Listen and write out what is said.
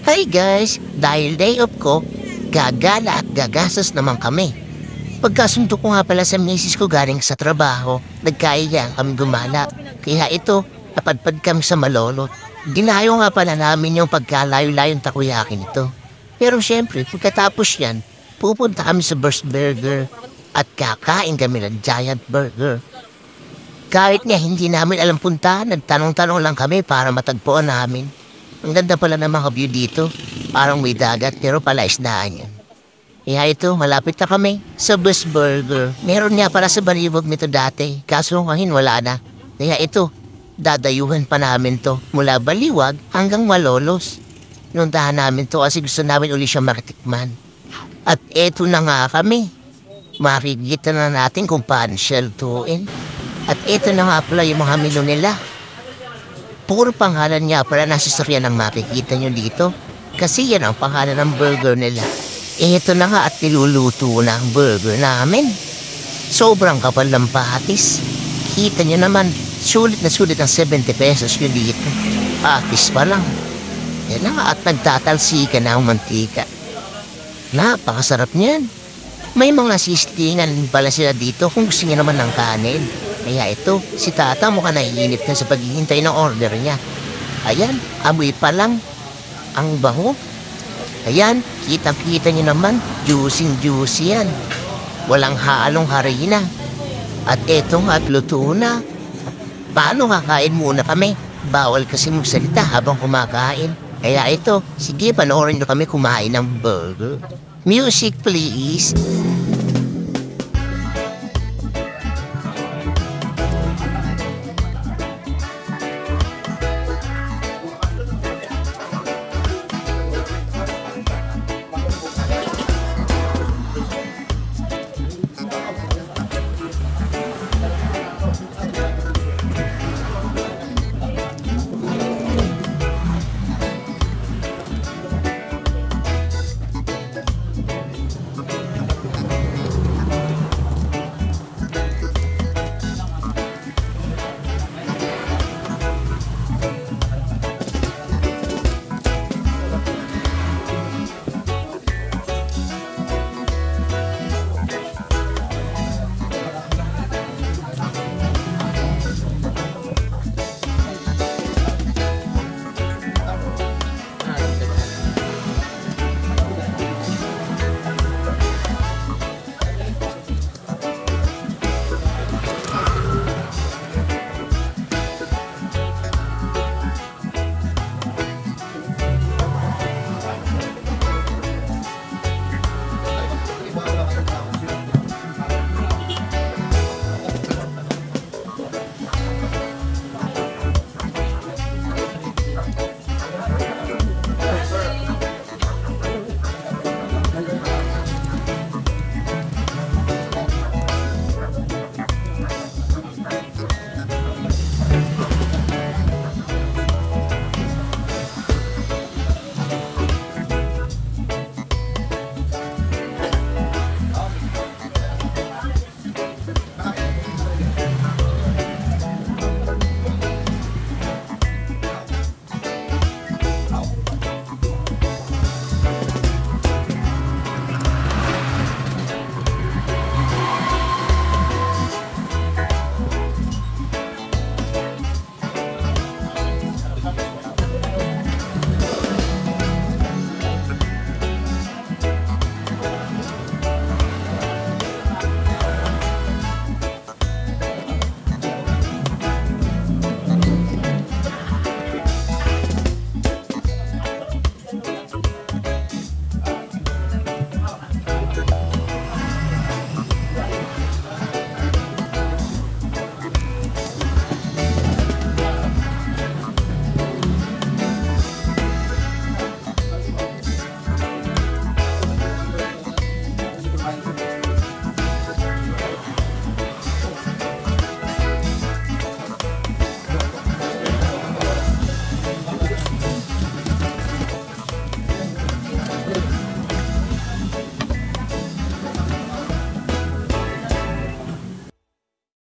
Hi guys! Dahil day off ko, gagala at gagastos naman kami. Pagkasundo ko nga pala sa misis ko galing sa trabaho, nagkaya kami gumala. Kaya ito, napadpad kami sa Malolot. Dinayo nga pala namin yung pagkalayo-layong takoyaki nito. Pero syempre, pagkatapos yan, pupunta kami sa Burst Burger at kakain kami ng Giant Burger. Kahit nga hindi namin alam puntahan, nagtanong-tanong lang kami para matagpuan namin. Ang ganda pala ng mga view dito. Parang may dagat pero pala isdaan yan. Kaya ito, malapit na kami sa Bus Burger. Meron nga pala sa Baliwag nito dati. Kaso ngayon wala na. Kaya ito, dadayuhan pa namin to. Mula Baliwag hanggang Malolos. Nuntahan namin to kasi gusto namin uli siya makitikman. At eto na nga kami. Makikita na natin kung paano siya lutuin. At eto na nga pala yung mga menu nila. Puro pangalan nga pala nasa storya ng makikita nyo dito. Kasi yan ang pangalan ng burger nila. Ito na nga at niluluto na ang burger namin. Sobrang kapal ng patis. Kita nyo naman, sulit na sulit ang 70 pesos yun dito. Patis pa lang. Yan na nga at nagtatalsika na ang mantika. Napakasarap niyan. May mga sistingan pala sila dito kung gusto niya naman ng kanin. Kaya ito, si Tata mukhang naiinip na sa paghihintay ng order niya. Ayan, amoy pa lang. Ang bango. Ayan, kita-kita niyo naman, juicy yan. Walang halong harina. At eto nga at luto na. Paano kakain muna kami? Bawal kasi magsalita habang kumakain. Kaya ito, sige panoorin niyo kami kumain ng burger. Music please.